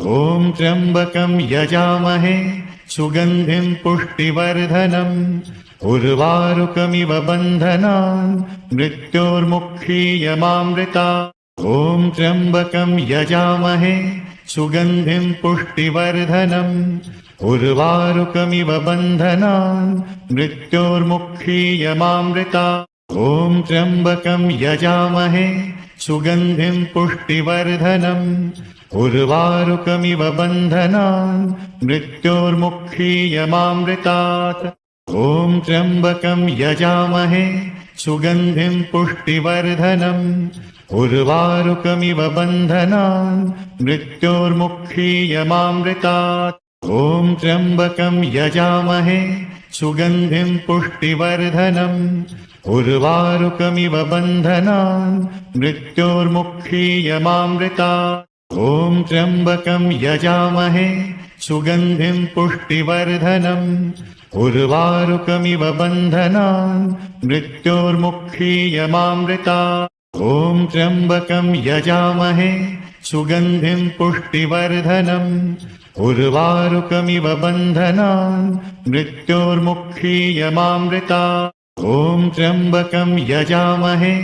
ॐ त्र्यम्बकं यजामहे सुगन्धिं पुष्टिवर्धनम् उर्वारुकमिव बन्धनान् मृत्योर्मुक्षीयमामृता। ॐ त्र्यम्बकं यजामहे सुगन्धिं पुष्टिवर्धनम् उर्वारुकमिव बन्धनान् मृत्योर्मुक्षीयमामृता। ॐ त्र्यम्बकं यजामहे सुगन्धिं पुष्टिवर्धनम् उर्वारुकमिव बन्धनान् मृत्योर्मुक्षीयमामृतात्। ॐ त्र्यम्बकं यजामहे सुगन्धिं पुष्टिवर्धनम् उर्वारुकमिव बन्धनान् मृत्योर्मुक्षीयमामृतात्। ॐ त्र्यम्बकं यजामहे सुगन्धिं पुष्टिवर्धनम् उर्वारुकमिव बन्धनान् मृत्योर्मुक्षीयमामृतात्। ॐ त्र्यम्बकं यजामहे सुगन्धिं पुष्टिवर्धनम् उर्वारुकमिव बन्धनान् मृत्योर्मुक्षीयमामृतात्। ॐ त्र्यम्बकं यजामहे सुगन्धिं पुष्टिवर्धनम् उर्वारुकमिव बन्धनान् मृत्योर्मुक्षीयमामृतात्। ॐ त्र्यम्बकं यजामहे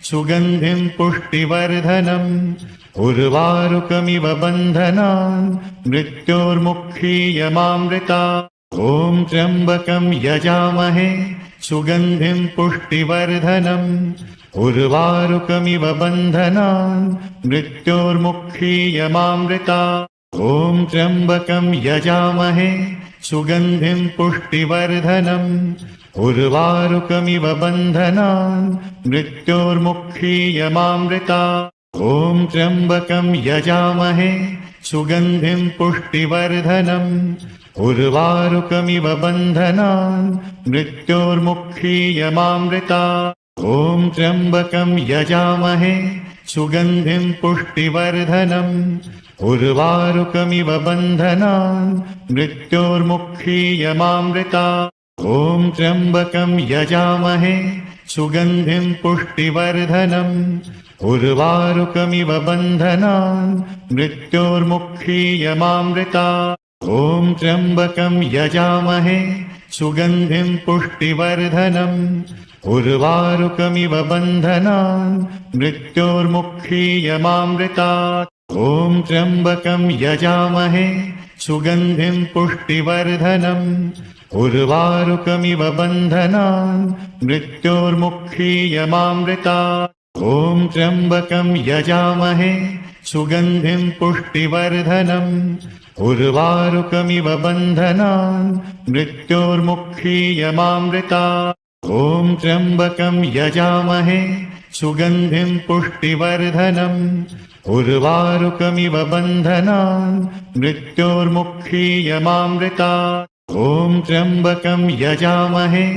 सुगन्धिं पुष्टिवर्धनम् उर्वारुकमिव बन्धनान् मृत्योर्मुक्षीयमामृतात्। ॐ त्र्यम्बकं यजामहे सुगन्धिं पुष्टिवर्धनम् उर्वारुकमिव बन्धनान् मृत्योर्मुक्षीयमामृतात्। ॐ त्र्यम्बकं यजामहे सुगन्धिं पुष्टिवर्धनम् उर्वारुकमिव बन्धनान् मृत्योर्मुक्षीयमामृतात्। ॐ त्र्यम्बकं यजामहे सुगन्धिं पुष्टिवर्धनम् उर्वारुकमिव बन्धनान् मृत्योर्मुक्षीयमामृतात्। ॐ त्र्यम्बकं यजामहे सुगन्धिं पुष्टिवर्धनम् उर्वारुकमिव बन्धनान् मृत्योर्मुक्षीयमामृतात्। ॐ त्र्यम्बकं यजामहे सुगन्धिं पुष्टिवर्धनम् उर्वारुकमिव बन्धनान् मृत्योर्मुक्षीयमामृतात्। ॐ त्र्यम्बकं यजामहे सुगन्धिं पुष्टिवर्धनम् उर्वारुकमिव बन्धनान् मृत्योर्मुक्षीयमामृतात्। ॐ त्र्यम्बकं यजामहे सुगन्धिं पुष्टिवर्धनम् उर्वारुकमिव बन्धनान् मृत्योर्मुक्षीयमामृतात्। ॐ त्र्यम्बकं यजामहे सुगन्धिं पुष्टिवर्धनम् उर्वारुकमिव बन्धनान् मृत्योर्मुक्षीयमामृतात्। ॐ त्र्यम्बकं यजामहे सुगन्धिं पुष्टिवर्धनम् उर्वारुकमिव बन्धनान् मृत्योर्मुक्षीयमामृतात्। ॐ त्र्यम्बकं यजामहे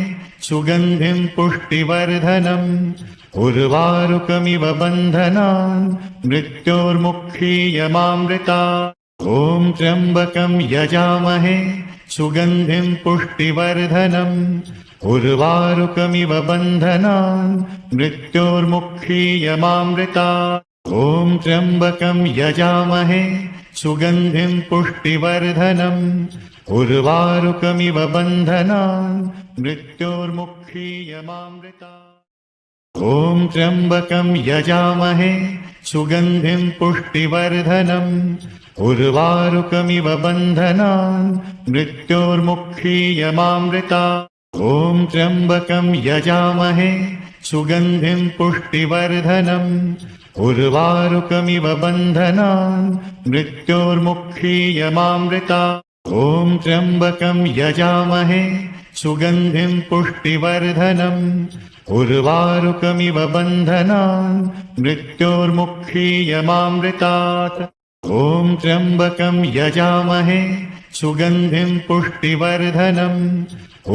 सुगन्धिं पुष्टिवर्धनम् उर्वारुकमिव बन्धनान् मृत्योर्मुक्षीयमामृतात्। ॐ त्र्यम्बकं यजामहे सुगन्धिं पुष्टिवर्धनम् उर्वारुकमिव बन्धनान् मृत्योर्मुक्षीयमामृतात्। ॐ त्र्यम्बकं यजामहे सुगन्धिं पुष्टिवर्धनम् उर्वारुकमिव बन्धनान् मृत्योर्मुक्षीयमामृतात्। ॐ त्र्यम्बकं यजामहे सुगन्धिं पुष्टिवर्धनम् उर्वारुकमिव बन्धनान् मृत्योर्मुक्षीयमामृतात्। ॐ त्र्यम्बकं यजामहे सुगन्धिं पुष्टिवर्धनम् उर्वारुकमिव बन्धनान् मृत्योर्मुक्षीयमामृतात्। ॐ त्र्यम्बकं यजामहे सुगन्धिं पुष्टिवर्धनम् उर्वारुकमिव बन्धनान् मृत्योर्मुक्षीयमामृतात्। ॐ त्र्यम्बकं यजामहे सुगन्धिं पुष्टिवर्धनम्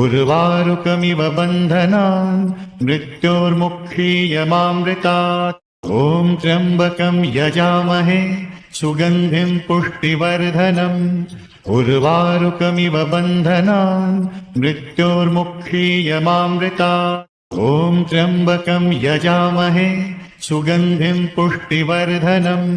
उर्वारुकमिव बन्धनान् मृत्योर्मुक्षीयमामृतात्। ॐ त्र्यम्बकं यजामहे सुगन्धिं पुष्टिवर्धनम् उर्वारुकमिव बन्धनान् मृत्योर्मुक्षीयमामृतात्। ॐ त्र्यम्बकं यजामहे सुगन्धिं पुष्टिवर्धनम्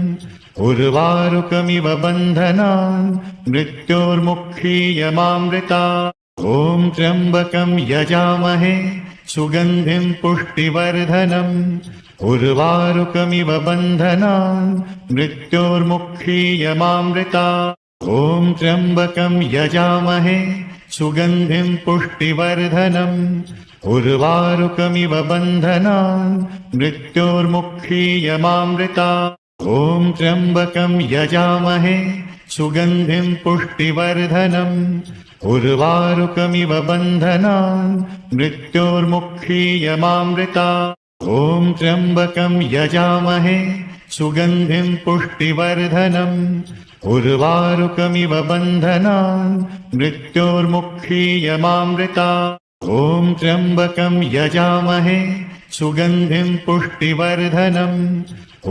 उर्वारुकमिव बन्धनान् मृत्योर्मुक्षीयमामृतात्। ॐ त्र्यम्बकं यजामहे सुगन्धिं पुष्टिवर्धनम् उर्वारुकमिव बन्धनान् मृत्योर्मुक्षीयमामृतात्। ॐ त्र्यम्बकं यजामहे सुगन्धिं पुष्टिवर्धनम् उर्वारुकमिव बन्धनान् मृत्योर्मुक्षीयमामृतात्। ॐ त्र्यम्बकं यजामहे सुगन्धिं पुष्टिवर्धनम् उर्वारुकमिव बन्धनान् मृत्योर्मुक्षीयमामृतात्। ॐ त्र्यम्बकं यजामहे सुगन्धिं पुष्टिवर्धनम् उर्वारुकमिव बन्धनान् मृत्योर्मुक्षीयमामृतात्। ॐ त्र्यम्बकं यजामहे सुगन्धिं पुष्टिवर्धनम्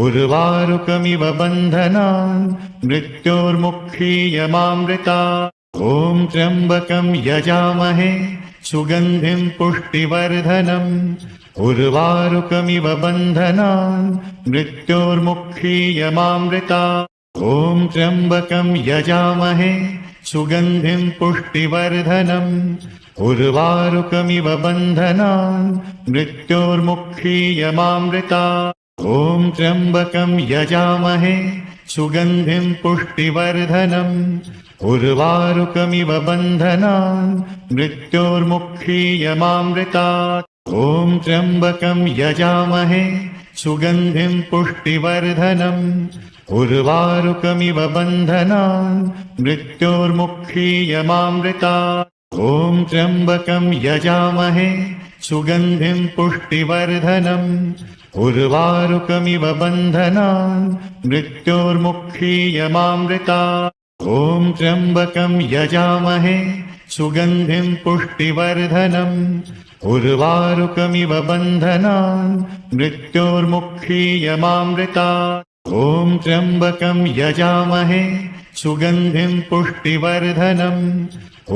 उर्वारुकमिव बन्धनान् मृत्योर्मुक्षीयमामृतात्। ॐ त्र्यम्बकं यजामहे सुगन्धिं पुष्टिवर्धनम् उर्वारुकमिव बन्धनान् मृत्योर्मुक्षीयमामृतात्। ॐ त्र्यम्बकं यजामहे सुगन्धिं पुष्टिवर्धनम् उर्वारुकमिव बन्धनान् मृत्योर्मुक्षीयमामृतात्। ॐ त्र्यम्बकं यजामहे सुगन्धिं पुष्टिवर्धनम् उर्वारुकमिव बन्धनान् मृत्योर्मुक्षीयमामृतात्। ॐ त्र्यम्बकं यजामहे सुगन्धिं पुष्टिवर्धनम् उर्वारुकमिव बन्धनान् मृत्योर्मुक्षीयमामृतात्। ॐ त्र्यम्बकं यजामहे सुगन्धिं पुष्टिवर्धनम् उर्वारुकमिव बन्धनान् मृत्योर्मुक्षीयमामृतात्। ॐ त्र्यम्बकं यजामहे सुगन्धिं पुष्टिवर्धनम् उर्वारुकमिव बन्धनान् मृत्योर्मुक्षीयमामृतात्। ॐ त्र्यम्बकं यजामहे सुगन्धिं पुष्टिवर्धनम्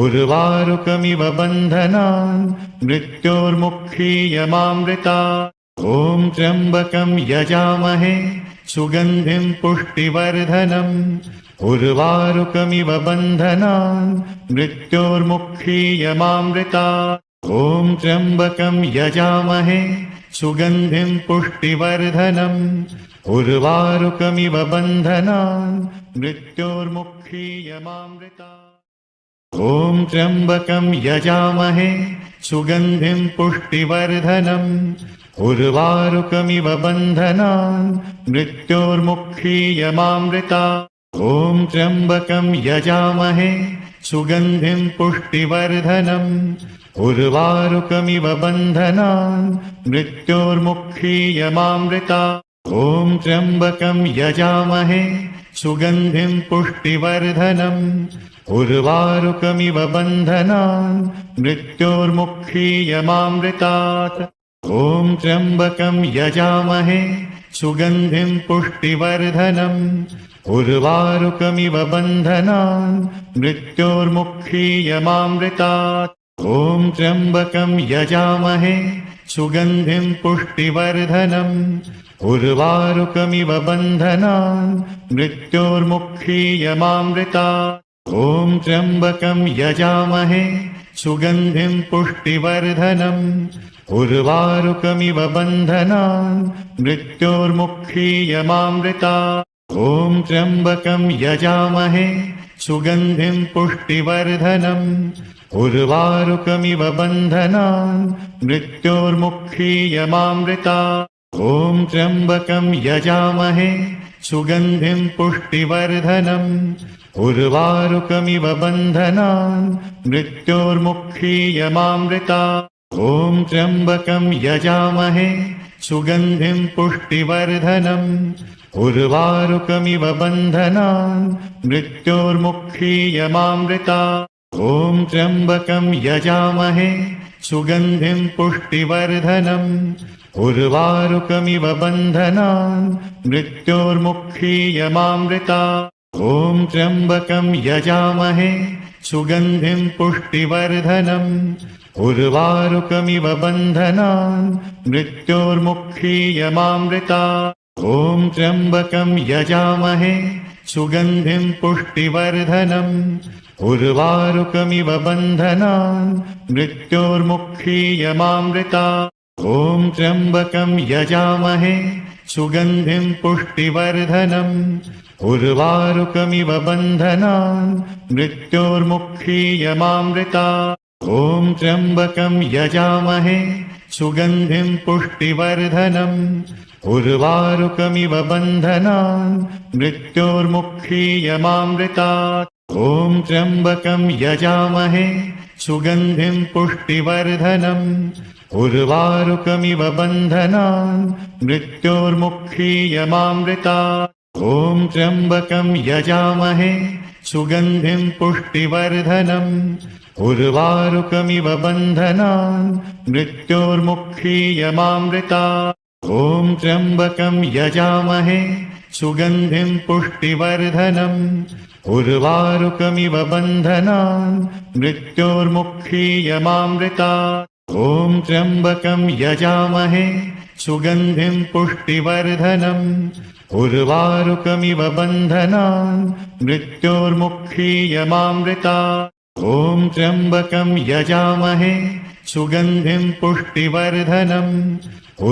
उर्वारुकमिव बन्धनान् मृत्योर्मुक्षीयमामृतात्। ॐ त्र्यम्बकं यजामहे सुगन्धिं पुष्टिवर्धनम् उर्वारुकमिव बन्धनान् मृत्योर्मुक्षीयमामृतात्। ॐ त्र्यम्बकं यजामहे सुगन्धिं पुष्टिवर्धनम् उर्वारुकमिव बन्धनान् मृत्योर्मुक्षीयमामृतात्। ॐ त्र्यम्बकं यजामहे सुगन्धिं पुष्टिवर्धनम् उर्वारुकमिव बन्धनान् मृत्योर्मुक्षीयमामृतात्। ॐ त्र्यम्बकं यजामहे सुगन्धिं पुष्टिवर्धनम् उर्वारुकमिव बन्धनान् मृत्योर्मुक्षीयमामृतात्। ॐ त्र्यम्बकं यजामहे सुगन्धिं पुष्टिवर्धनम् उर्वारुकमिव बन्धनान् मृत्योर्मुक्षीयमामृतात्। ॐ त्र्यम्बकं यजामहे सुगन्धिं पुष्टिवर्धनम् उर्वारुकमिव बन्धनान् मृत्योर्मुक्षीयमामृतात्। ॐ त्र्यम्बकं यजामहे सुगन्धिं पुष्टिवर्धनम् उर्वारुकमिव बन्धनान् मृत्योर्मुक्षीयमामृतात्। ॐ त्र्यम्बकं यजामहे सुगन्धिं पुष्टिवर्धनम् उर्वारुकमिव बन्धनान् मृत्योर्मुक्षीयमामृतात्। ॐ त्र्यम्बकं यजामहे सुगन्धिं पुष्टिवर्धनम् उर्वारुकमिव बन्धनान् मृत्योर्मुक्षीयमामृतात्। ॐ त्र्यम्बकं यजामहे सुगन्धिं पुष्टिवर्धनम् उर्वारुकमिव बन्धनान् मृत्योर्मुक्षीयमामृतात्। ॐ त्र्यम्बकं यजामहे सुगन्धिं पुष्टिवर्धनम् उर्वारुकमिव बन्धनान् मृत्योर्मुक्षीयमामृतात्। ॐ त्र्यम्बकं यजामहे सुगन्धिं पुष्टिवर्धनम् उर्वारुकमिव बन्धनान् मृत्योर्मुक्षीयमामृतात्। ॐ त्र्यम्बकं यजामहे सुगन्धिं पुष्टिवर्धनम् उर्वारुकमिव बन्धनान् मृत्योर्मुक्षीयमामृतात्। ॐ त्र्यम्बकं यजामहे सुगन्धिं पुष्टिवर्धनम् उर्वारुकमिव बन्धनान् मृत्योर्मुक्षीयमामृतात् ॐ त्र्यम्बकं यजामहे सुगन्धिं पुष्टिवर्धनम् उर्वारुकमिव बन्धनान् मृत्योर्मुक्षीयमामृतात् ॐ त्र्यम्बकं यजामहे सुगन्धिं पुष्टिवर्धनम् उर्वारुकमिव बन्धनान् मृत्योर्मुक्षीयमामृतात् ॐ त्र्यम्बकं यजामहे सुगन्धिं पुष्टिवर्धनम् उर्वारुकमिव बन्धनान् मृत्योर्मुक्षीयमामृतात् ॐ त्र्यम्बकं यजामहे सुगन्धिं पुष्टिवर्धनम् उर्वारुकमिव बन्धनान् मृत्योर्मुक्षीयमामृतात् ॐ त्र्यम्बकं यजामहे सुगन्धिं पुष्टिवर्धनम् उर्वारुकमिव बन्धनान् मृत्योर्मुक्षीयमामृतात् ॐ त्र्यम्बकं यजामहे सुगन्धिं पुष्टिवर्धनम् उर्वारुकमिव बन्धनान् मृत्योर्मुक्षीयमामृतात् ॐ त्र्यम्बकं यजामहे सुगन्धिं पुष्टिवर्धनम्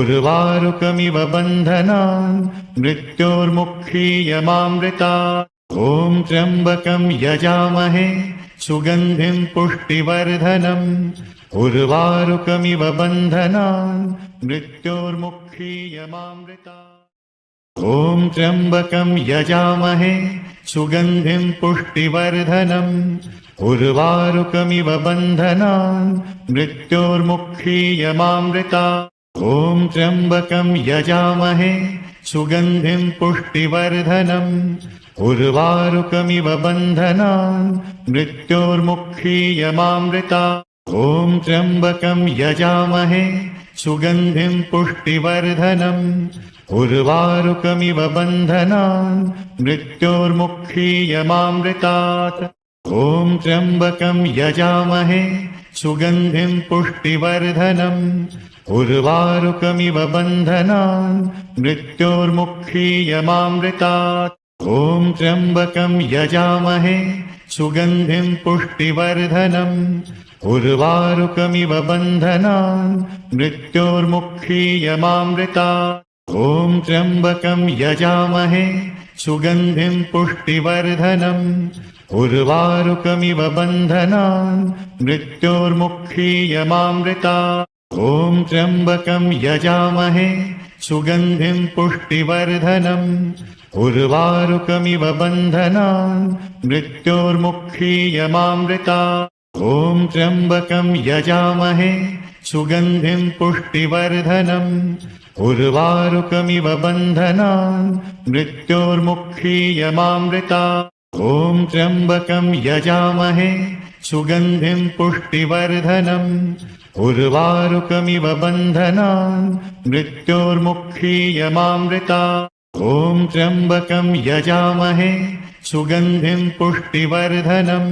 उर्वारुकमिव बन्धनान् मृत्योर्मुक्षीयमामृतात् ॐ त्र्यम्बकं यजामहे सुगन्धिं पुष्टिवर्धनम् उर्वारुकमिव बन्धनान् मृत्योर्मुक्षीयमामृतात् ॐ त्र्यम्बकं यजामहे सुगन्धिं पुष्टिवर्धनम् उर्वारुकमिव बन्धनान् मृत्योर्मुक्षीयमामृतात् ॐ त्र्यम्बकं यजामहे सुगन्धिं पुष्टिवर्धनम् उर्वारुकमिव बन्धनान् मृत्योर्मुक्षीयमामृतात् ॐ त्र्यम्बकं यजामहे सुगन्धिं पुष्टिवर्धनम् उर्वारुकमिव बन्धनान् मृत्योर्मुक्षीयमामृतात् ॐ त्र्यम्बकं यजामहे सुगन्धिं पुष्टिवर्धनम् उर्वारुकमिव बन्धनान् मृत्योर्मुक्षीयमामृतात् ॐ त्र्यम्बकं यजामहे सुगन्धिं पुष्टिवर्धनम् उर्वारुकमिव बन्धनान् मृत्योर्मुक्षीयमामृतात् ॐ त्र्यम्बकं यजामहे सुगन्धिं पुष्टिवर्धनम् उर्वारुकमिव बन्धनान् मृत्योर्मुक्षीयमामृतात् ॐ त्र्यम्बकं यजामहे सुगन्धिं पुष्टिवर्धनम् उर्वारुकमिव बन्धनान् मृत्योर्मुक्षीयमामृतात् ॐ त्र्यम्बकं यजामहे सुगन्धिं पुष्टिवर्धनम् उर्वारुकमिव बन्धनान् मृत्योर्मुक्षीयमामृतात् ॐ त्र्यम्बकं यजामहे सुगन्धिं पुष्टिवर्धनम् उर्वारुकमिव बन्धनान् मृत्योर्मुक्षीयमामृतात् ॐ त्र्यम्बकं यजामहे सुगन्धिं पुष्टिवर्धनम्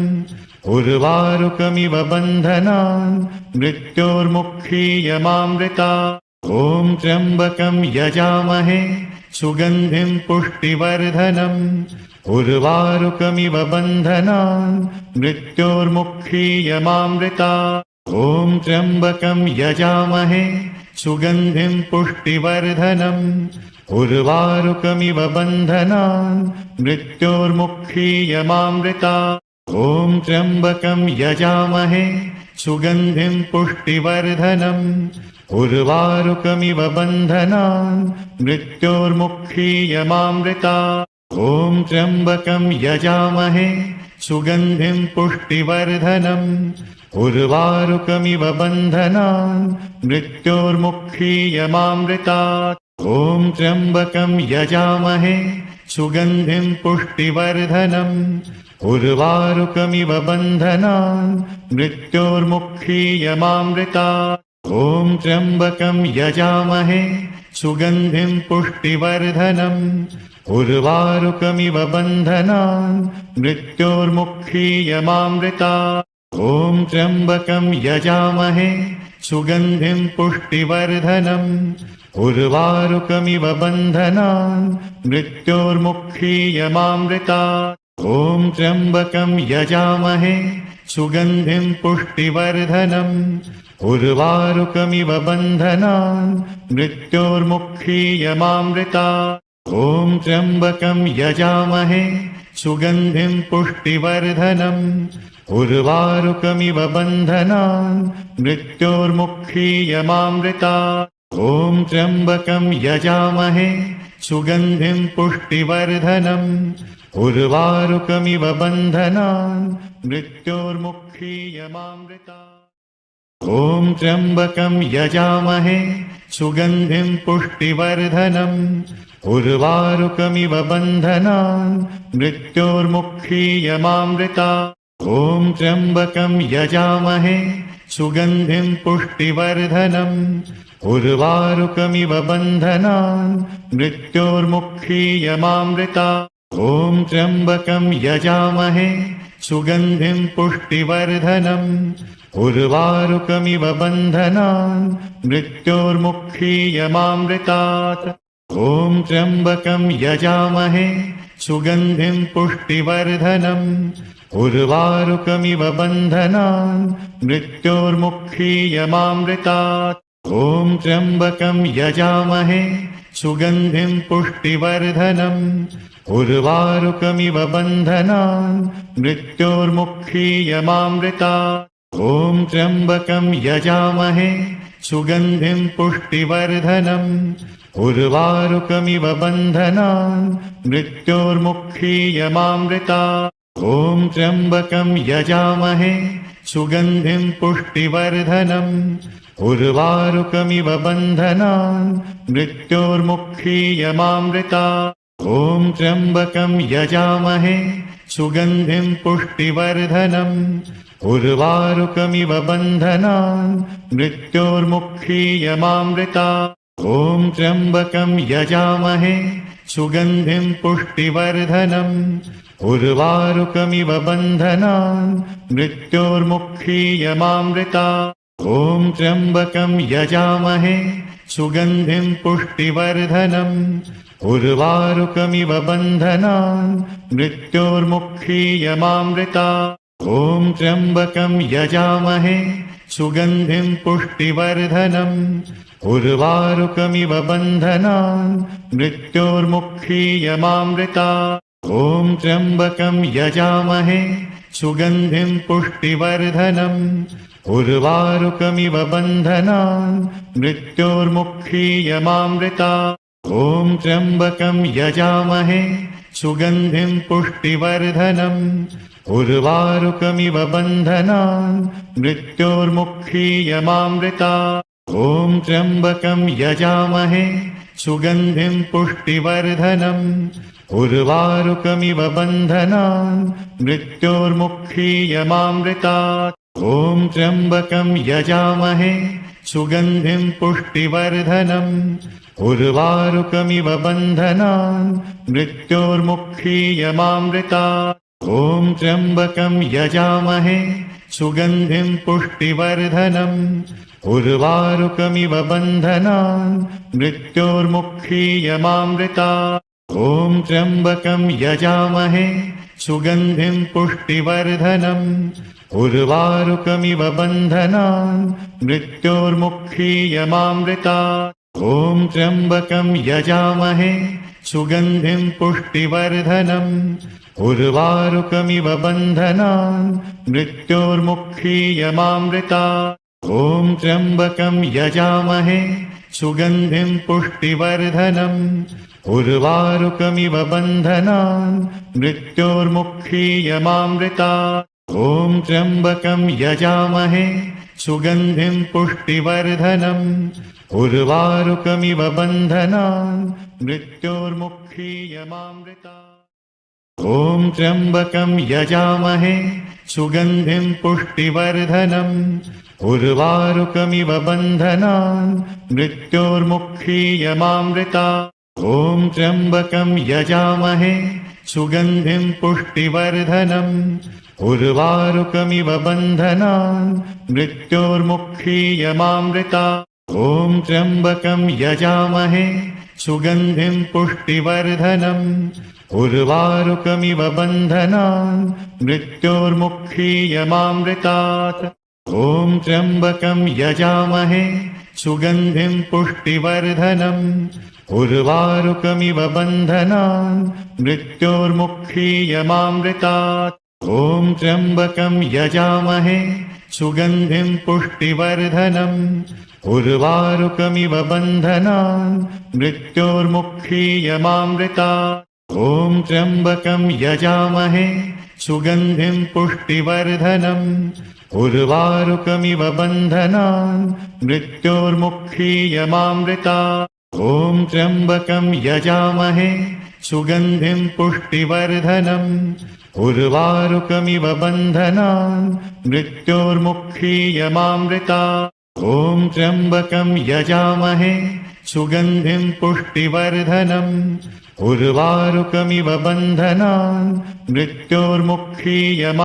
उर्वारुकमिव बन्धनान् मृत्योर्मुक्षीयमामृतात् ॐ त्र्यम्बकं यजामहे सुगन्धिं पुष्टिवर्धनम् उर्वारुकमिव बन्धनान् मृत्योर्मुक्षीयमामृतात् ॐ त्र्यम्बकं यजामहे सुगन्धिं पुष्टिवर्धनम् उर्वारुकमिव बन्धनान् मृत्योर्मुक्षीयमामृतात् ॐ त्र्यम्बकं यजामहे सुगन्धिं पुष्टिवर्धनम् उर्वारुकमिव बन्धनान् मृत्योर्मुक्षीयमामृतात् ॐ त्र्यम्बकं यजामहे सुगन्धिं पुष्टिवर्धनम् उर्वारुकमिव बन्धनान् मृत्योर्मुक्षीयमामृतात् ॐ त्र्यम्बकं यजामहे सुगन्धिं पुष्टिवर्धनम् उर्वारुकमिव बन्धनान् मृत्योर्मुक्षीयमामृतात् ॐ त्र्यम्बकं यजामहे सुगन्धिं पुष्टिवर्धनम् उर्वारुकमिव बन्धनान् मृत्योर्मुक्षीयमामृतात् ॐ त्र्यम्बकं यजामहे सुगन्धिं पुष्टिवर्धनम् उर्वारुकमिव बन्धनान् मृत्योर्मुक्षीयमामृतात्। ॐ त्र्यम्बकं यजामहे सुगन्धिं पुष्टिवर्धनम् उर्वारुकमिव बन्धनान् मृत्योर्मुक्षीयमामृतात्। ॐ त्र्यम्बकं यजामहे सुगन्धिं पुष्टिवर्धनम् उर्वारुकमिव बन्धनान् मृत्योर्मुक्षीयमामृतात्। ॐ त्र्यम्बकं यजामहे सुगन्धिं पुष्टिवर्धनम् उर्वारुकमिव बन्धनान् मृत्योर्मुक्षीयमामृतात्। ॐ त्र्यम्बकं यजामहे सुगन्धिं पुष्टिवर्धनम् उर्वारुकमिव बन्धनान् मृत्योर्मुक्षीयमामृतात्। ॐ त्र्यम्बकं यजामहे सुगन्धिं पुष्टिवर्धनम् उर्वारुकमिव बन्धनान् मृत्योर्मुक्षीयमामृतात्। ॐ त्र्यम्बकं यजामहे सुगन्धिं पुष्टिवर्धनम् उर्वारुकमिव बन्धनान् मृत्योर्मुक्षीयमामृतात्। ॐ त्र्यम्बकं यजामहे सुगन्धिं पुष्टिवर्धनम् उर्वारुकमिव बन्धनान् मृत्योर्मुक्षीयमामृतात्। ॐ त्र्यम्बकं यजामहे सुगन्धिं पुष्टिवर्धनम् उर्वारुकमिव बन्धनान् मृत्योर्मुक्षीयमामृतात्। ॐ त्र्यम्बकं यजामहे सुगन्धिं पुष्टिवर्धनम् उर्वारुकमिव बन्धनान् मृत्योर्मुक्षीयमामृतात्। ॐ त्र्यम्बकं यजामहे सुगन्धिं पुष्टिवर्धनम् उर्वारुकमिव बन्धनान् मृत्योर्मुक्षीयमामृतात्। ॐ त्र्यम्बकं यजामहे सुगन्धिं पुष्टिवर्धनम् उर्वारुकमिव बन्धनान् मृत्योर्मुक्षीयमामृतात्। ॐ त्र्यम्बकं यजामहे सुगन्धिं पुष्टिवर्धनम् उर्वारुकमिव बन्धनान् मृत्योर्मुक्षीयमामृतात्। ॐ त्र्यम्बकं यजामहे सुगन्धिं पुष्टिवर्धनम् उर्वारुकमिव बन्धनान् मृत्योर्मुक्षीयमामृतात्। ॐ त्र्यम्बकं यजामहे सुगन्धिं पुष्टिवर्धनम् उर्वारुकमिव बन्धनान् मृत्योर्मुक्षीयमामृतात्। ॐ त्र्यम्बकं यजामहे सुगन्धिं पुष्टिवर्धनम् उर्वारुकमिव बन्धनान् मृत्योर्मुक्षीयमामृतात्। ॐ त्र्यम्बकं यजामहे सुगन्धिं पुष्टिवर्धनम् उर्वारुकमिव बन्धनान् मृत्योर्मुक्षीयमामृतात्। ॐ त्र्यम्बकं यजामहे सुगन्धिं पुष्टिवर्धनम् उर्वारुकमिव बन्धनान् मृत्योर्मुक्षीयमामृतात्। ॐ त्र्यम्बकं यजामहे सुगन्धिं पुष्टिवर्धनम् उर्वारुकमिव बन्धनान् मृत्योर्मुक्षीयमामृतात्। ॐ त्र्यम्बकं यजामहे सुगन्धिं पुष्टिवर्धनम् उर्वारुकमिव बन्धनान् मृत्योर्मुक्षीयमामृतात्। ॐ त्र्यम्बकं यजामहे सुगन्धिं पुष्टिवर्धनम् उर्वारुकमिव बन्धनान् मृत्योर्मुक्षीयमामृतात्। ॐ त्र्यम्बकं यजामहे सुगन्धिं पुष्टिवर्धनम् उर्वारुकमिव बन्धनान् मृत्योर्मुक्षीयमामृतात्। ॐ त्र्यम्बकं यजामहे सुगन्धिं पुष्टिवर्धनम् उर्वारुकमिव बन्धनान् मृत्योर्मुक्षीयमामृतात्। ॐ त्र्यम्बकं यजामहे सुगन्धिं पुष्टिवर्धनम् उर्वारुकमिव बन्धनान् मृत्योर्मुक्षीयमामृतात्। ॐ त्र्यम्बकं यजामहे सुगन्धिं पुष्टिवर्धनम् उर्वारुकमिव बन्धनान् मृत्योर्मुक्षीयमामृतात्। ॐ त्र्यम्बकं यजामहे सुगन्धिं पुष्टिवर्धनम् उर्वारुकमिव बन्धनान् मृत्योर्मुक्षीयमामृतात्। ॐ त्र्यम्बकं यजामहे सुगन्धिं पुष्टिवर्धनम् उर्वारुकमिव बन्धनान् मृत्योर्मुक्षीयमामृतात् ॐ त्र्यम्बकं यजामहे सुगन्धिं पुष्टिवर्धनम् उर्वारुकमिव बन्धनान् मृत्योर्मुक्षीयमामृतात् ॐ त्र्यम्बकं यजामहे सुगन्धिं पुष्टिवर्धनम् उर्वारुकमिव बन्धनान् मृत्योर्मुक्षीयमामृतात् ॐ त्र्यम्बकं यजामहे सुगन्धिं पुष्टिवर्धनम् उर्वारुकमिव बन्धनान् मृत्योर्मुक्षीयमामृतात् ॐ त्र्यम्बकं यजामहे सुगन्धिं पुष्टिवर्धनम् उर्वारुकमिव बन्धनान् मृत्योर्मुक्षीयमामृतात् ॐ त्र्यम्बकं यजामहे सुगन्धिं पुष्टिवर्धनम् उर्वारुकमिव बन्धनान् मृत्योर्मुक्षीयमामृतात्